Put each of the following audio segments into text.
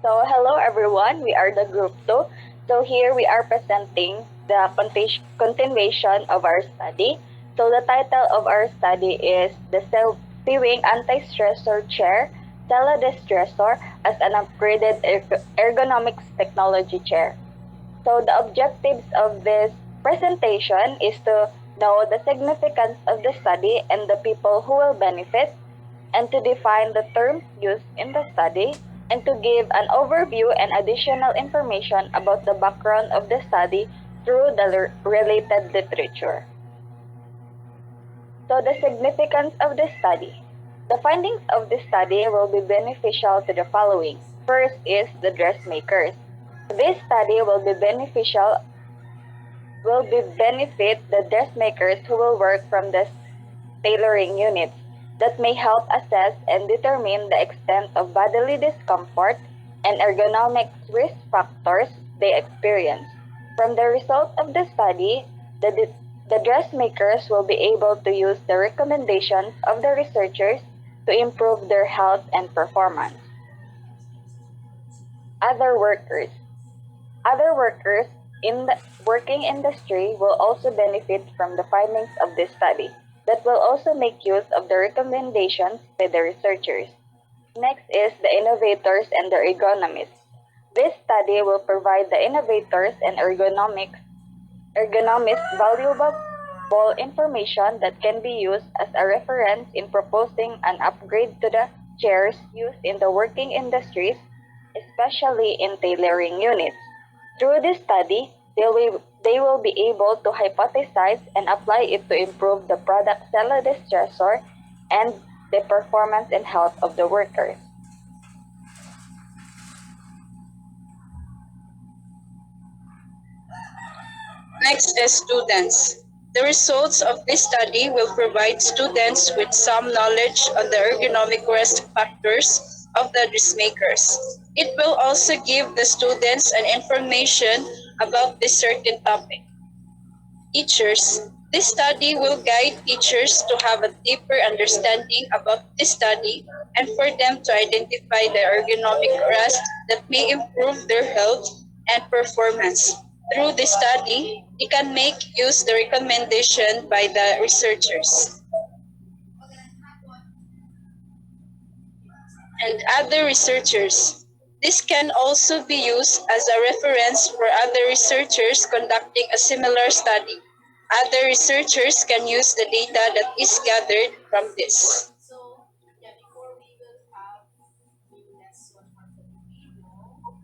So, hello everyone, we are the group 2. So, here we are presenting the continuation of our study. So, the title of our study is the Sewing Anti-Stressor Chair, Teledistressor as an upgraded ergonomics technology chair. So, the objectives of this presentation is to know the significance of the study and the people who will benefit, and to define the terms used in the study, and to give an overview and additional information about the background of the study through the related literature. So, the significance of the study. The findings of the study will be beneficial to the following. First is the dressmakers. This study will benefit the dressmakers who will work from the tailoring units that may help assess and determine the extent of bodily discomfort and ergonomic risk factors they experience. From the result of the study, the dressmakers will be able to use the recommendations of the researchers to improve their health and performance. Other workers. Other workers in the working industry will also benefit from the findings of this study that will also make use of the recommendations by the researchers. Next is the innovators and the ergonomists. This study will provide the innovators and ergonomists valuable information that can be used as a reference in proposing an upgrade to the chairs used in the working industries, especially in tailoring units. Through this study, they will be able to hypothesize and apply it to improve the product cellular and the performance and health of the workers. Next is students. The results of this study will provide students with some knowledge on the ergonomic risk factors of the dressmakers. It will also give the students an information about this certain topic. Teachers. This study will guide teachers to have a deeper understanding about this study and for them to identify the ergonomic risks that may improve their health and performance. Through this study, they can make use the recommendation by the researchers. And other researchers. This can also be used as a reference for other researchers conducting a similar study. Other researchers can use the data that is gathered from this.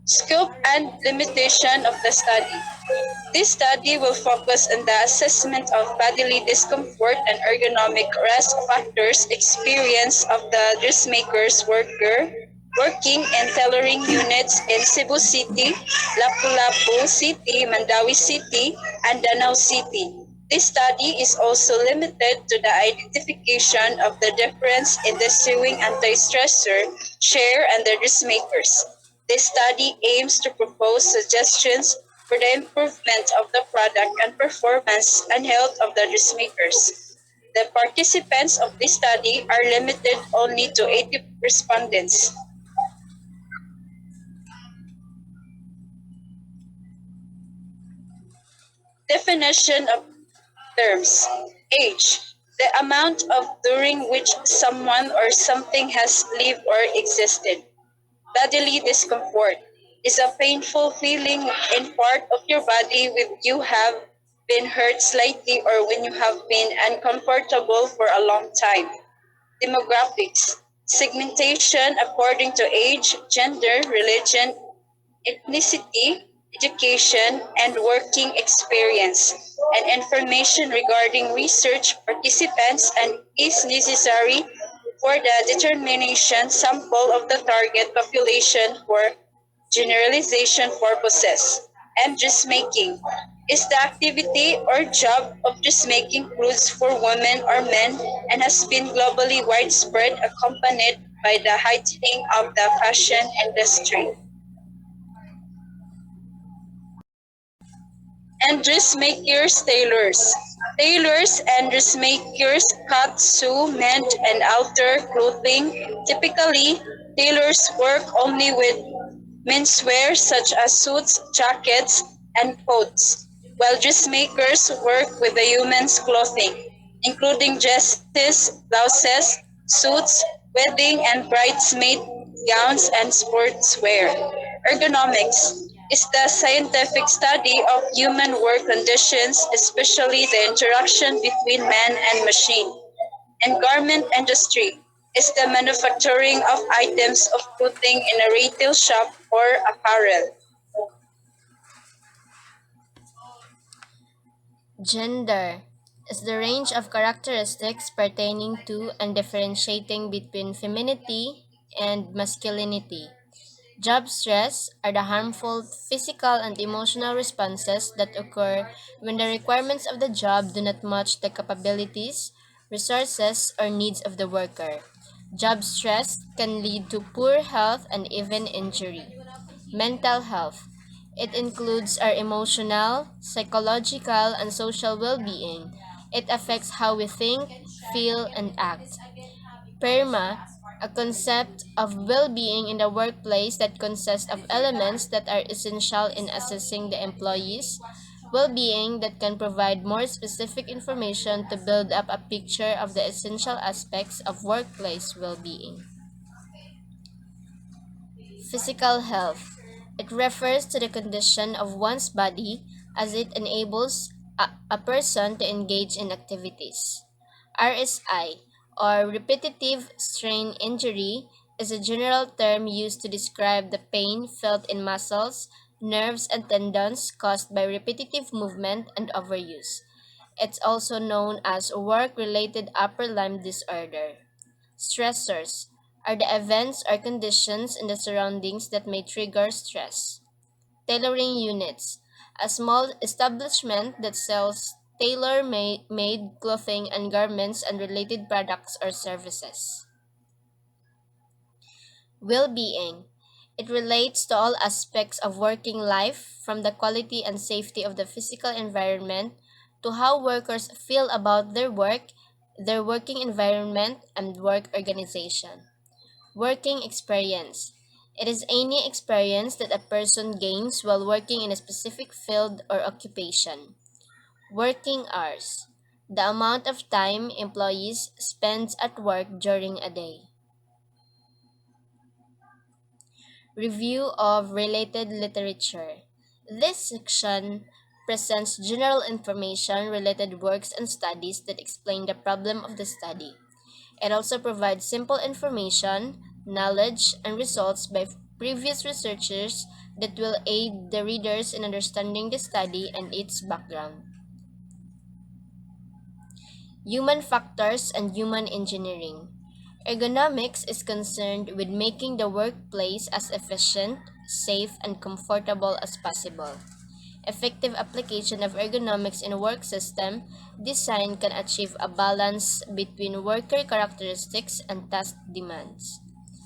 Scope and limitation of the study. This study will focus on the assessment of bodily discomfort and ergonomic risk factors experience of the dressmakers working in tailoring units in Cebu City, Lapu-Lapu City, Mandawi City, and Danau City. This study is also limited to the identification of the difference in the sewing anti-stressor, chair, and the dressmakers. This study aims to propose suggestions for the improvement of the product and performance and health of the dressmakers. The participants of this study are limited only to 80 respondents. Definition of terms. Age. The amount of during which someone or something has lived or existed. Bodily discomfort is a painful feeling in part of your body when you have been hurt slightly or when you have been uncomfortable for a long time. Demographics. Segmentation according to age, gender, religion, ethnicity, education, and working experience, and information regarding research participants and is necessary for the determination sample of the target population for generalization purposes. And dressmaking is the activity or job of dressmaking clothes for women or men and has been globally widespread accompanied by the heightening of the fashion industry. And dressmakers, tailors. Tailors and dressmakers cut, sew, mend, and alter clothing. Typically, tailors work only with menswear such as suits, jackets, and coats, while dressmakers work with the human's clothing, including dresses, blouses, suits, wedding and bridesmaid gowns, and sportswear. Ergonomics is the scientific study of human work conditions, especially the interaction between man and machine. And garment industry is the manufacturing of items of clothing in a retail shop or apparel. Gender is the range of characteristics pertaining to and differentiating between femininity and masculinity. Job stress are the harmful physical and emotional responses that occur when the requirements of the job do not match the capabilities, resources, or needs of the worker. Job stress can lead to poor health and even injury. Mental health. It includes our emotional, psychological, and social well being. It affects how we think, feel, and act. PERMA, a concept of well being in the workplace that consists of elements that are essential in assessing the employee's well being that can provide more specific information to build up a picture of the essential aspects of workplace well being. Physical health. It refers to the condition of one's body as it enables a person to engage in activities. RSI, or repetitive strain injury, is a general term used to describe the pain felt in muscles, nerves, and tendons caused by repetitive movement and overuse. It's also known as work related upper limb disorder. Stressors are the events or conditions in the surroundings that may trigger stress. Tailoring units, a small establishment that sells tailor-made clothing and garments and related products or services. Well-being. It relates to all aspects of working life, from the quality and safety of the physical environment to how workers feel about their work, their working environment, and work organization. Working experience. It is any experience that a person gains while working in a specific field or occupation. Working hours. The amount of time employees spend at work during a day. Review of related literature. This section presents general information related works and studies that explain the problem of the study. It also provides simple information, knowledge, and results by previous researchers that will aid the readers in understanding the study and its background. Human factors and human engineering. Ergonomics is concerned with making the workplace as efficient, safe, and comfortable as possible. Effective application of ergonomics in a work system design can achieve a balance between worker characteristics and task demands.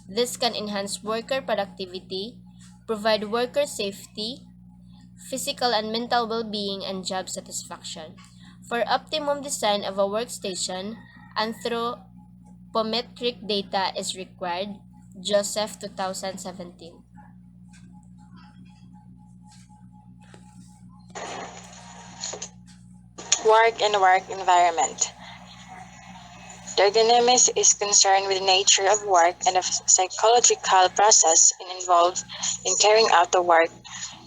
This can enhance worker productivity, provide worker safety, physical and mental well-being, and job satisfaction. For optimum design of a workstation, anthropometric data is required. Joseph 2017. Work and work environment. The ergonomics is concerned with the nature of work and the psychological process involved in carrying out the work.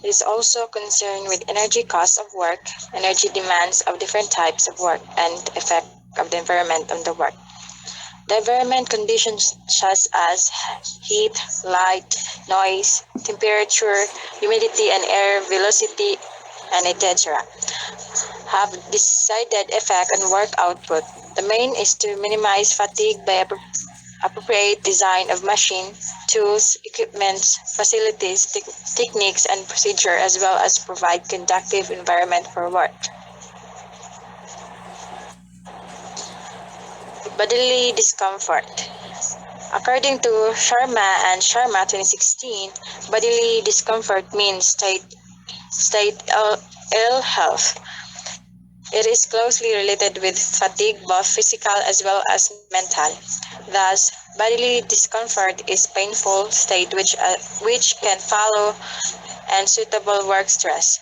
It is also concerned with energy costs of work, energy demands of different types of work, and the effect of the environment on the work. The environment conditions such as heat, light, noise, temperature, humidity, and air velocity, and etc. have decided effect on work output. The main is to minimize fatigue by appropriate design of machine, tools, equipments, facilities, techniques, and procedure, as well as provide conducive environment for work. Bodily discomfort. According to Sharma and Sharma 2016, bodily discomfort means state ill health. It is closely related with fatigue, both physical as well as mental. Thus, bodily discomfort is painful state which can follow unsuitable work stress.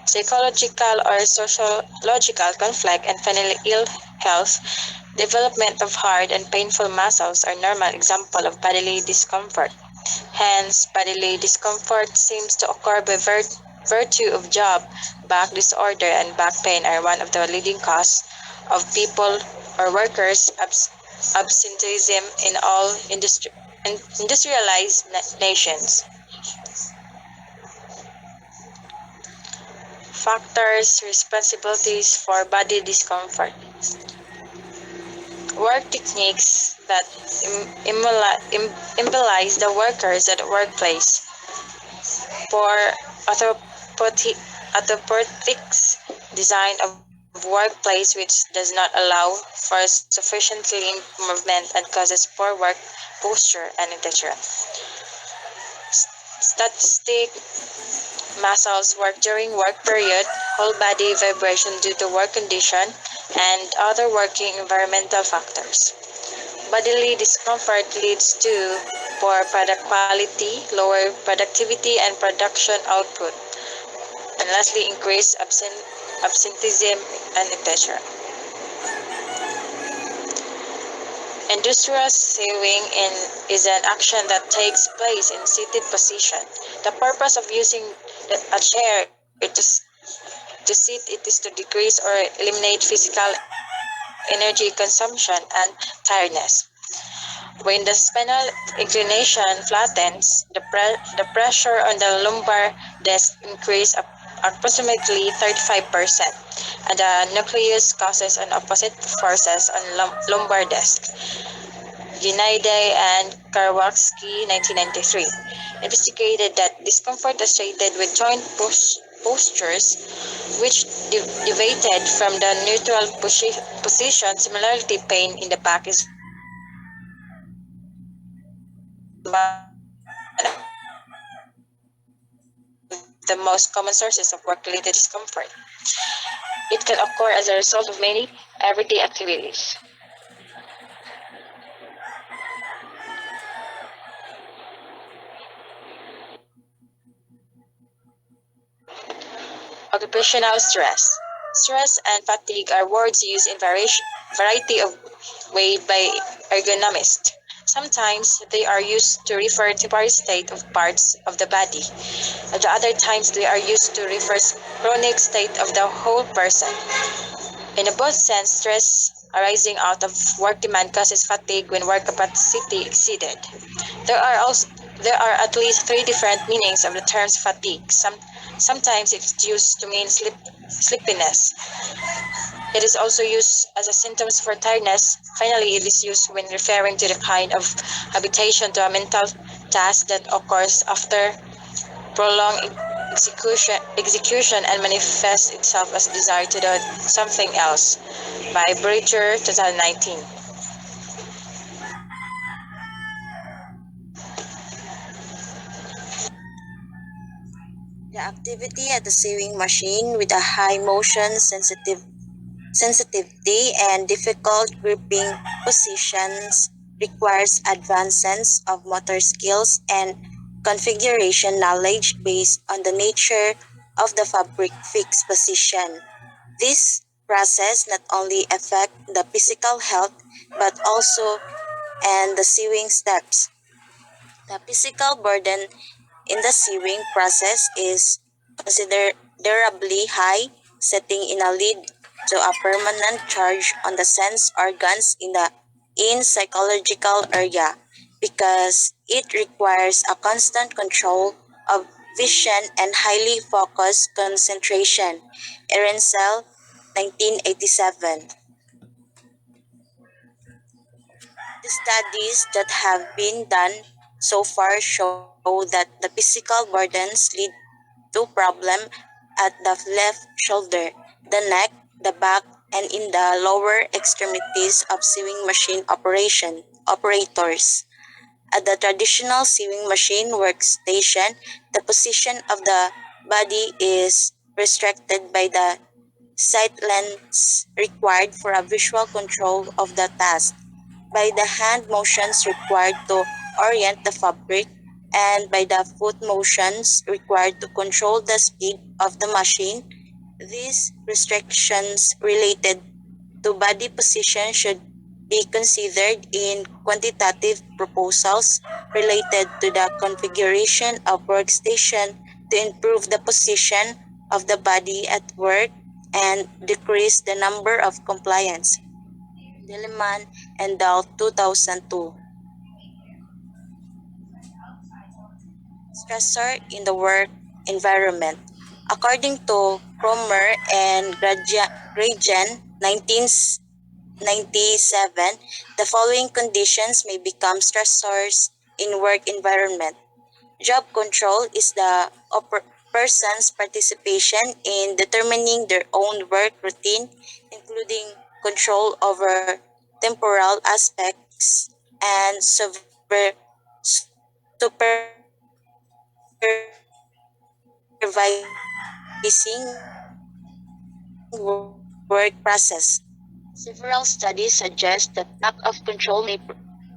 Psychological or sociological conflict and finally ill health, development of hard and painful muscles are normal example of bodily discomfort. Hence, bodily discomfort seems to occur by virtue of job, back disorder, and back pain are one of the leading cause of people or workers absenteeism in all industrialized nations. Factors, responsibilities for body discomfort. Work techniques that immobilize the workers at the workplace. For orthopotics design of workplace which does not allow for sufficiently movement and causes poor work posture and etc. Static muscles work during work period, whole body vibration due to work condition, and other working environmental factors. Bodily discomfort leads to poor product quality, lower productivity and production output, and lastly, increased absenteeism and etc. Industrial is an action that takes place in seated position. The purpose of using a chair to sit it is to decrease or eliminate physical energy consumption and tiredness. When the spinal inclination flattens, the pressure on the lumbar disc increases approximately 35%, and the nucleus causes an opposite forces on lumbar disc. Uniday and Karwowski, 1993, investigated that discomfort associated with joint postures, which deviated from the neutral position. Similarly, pain in the back is the most common sources of work-related discomfort. It can occur as a result of many everyday activities. Occupational stress. Stress and fatigue are words used in variety of ways by ergonomists. Sometimes they are used to refer to temporary state of parts of the body. At the other times they are used to refer chronic state of the whole person. In both sense, stress arising out of work demand causes fatigue when work capacity exceeded. There are at least three different meanings of the term fatigue. Sometimes it's used to mean sleepiness. It is also used as a symptom for tiredness. Finally, it is used when referring to the kind of habitation to a mental task that occurs after prolonged execution and manifests itself as desire to do something else. By Bridger, 2019. The activity at the sewing machine with a high motion sensitivity and difficult gripping positions requires advanced sense of motor skills and configuration knowledge based on the nature of the fabric fixed position. This process not only affect the physical health but also and the sewing steps. The physical burden in the sewing process is considerably high, setting in a lead to a permanent charge on the sense organs in psychological area because it requires a constant control of vision and highly focused concentration. Erencel, 1987. The studies that have been done so far show that the physical burdens lead to problem at the left shoulder, the neck, the back, and in the lower extremities of sewing machine operators. At the traditional sewing machine workstation, the position of the body is restricted by the sight lens required for a visual control of the task, by the hand motions required to orient the fabric, and by the foot motions required to control the speed of the machine. These restrictions related to body position should be considered in quantitative proposals related to the configuration of workstation to improve the position of the body at work and decrease the number of compliance. Diliman and Dahl 2002. Stressor in the work environment. According to Cromer and Grajan 1997, the following conditions may become stressors in work environment. Job control is the person's participation in determining their own work routine, including control over temporal aspects and supervising work process. Several studies suggest that lack of control may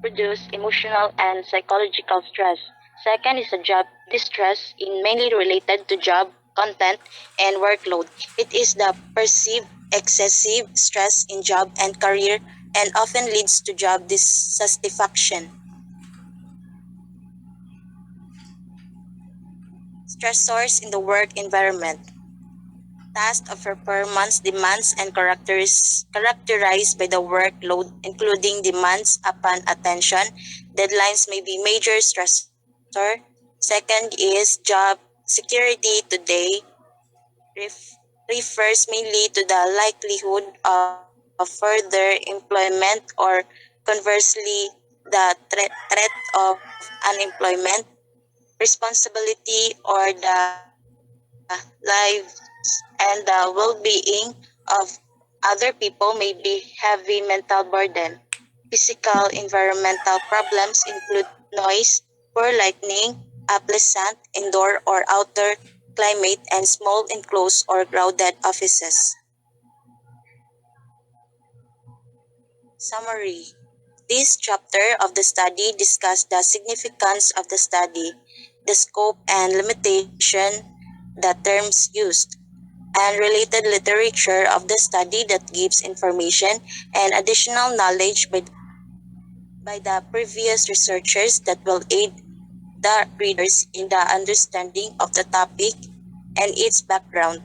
produce emotional and psychological stress. Second is a job distress in mainly related to job content and workload. It is the perceived excessive stress in job and career and often leads to job dissatisfaction. Stressors in the work environment. Task of performance demands and characterized by the workload, including demands upon attention. Deadlines may be major stressor. Second is job security today refers mainly to the likelihood of further employment or conversely the threat of unemployment, responsibility or the lives and the well-being of other people may be heavy mental burden. Physical environmental problems include noise, poor lighting, unpleasant indoor or outdoor climate, and small enclosed or crowded offices. Summary. This chapter of the study discussed the significance of the study, the scope and limitation, the terms used, and related literature of the study that gives information and additional knowledge by the previous researchers that will aid the readers in the understanding of the topic and its background.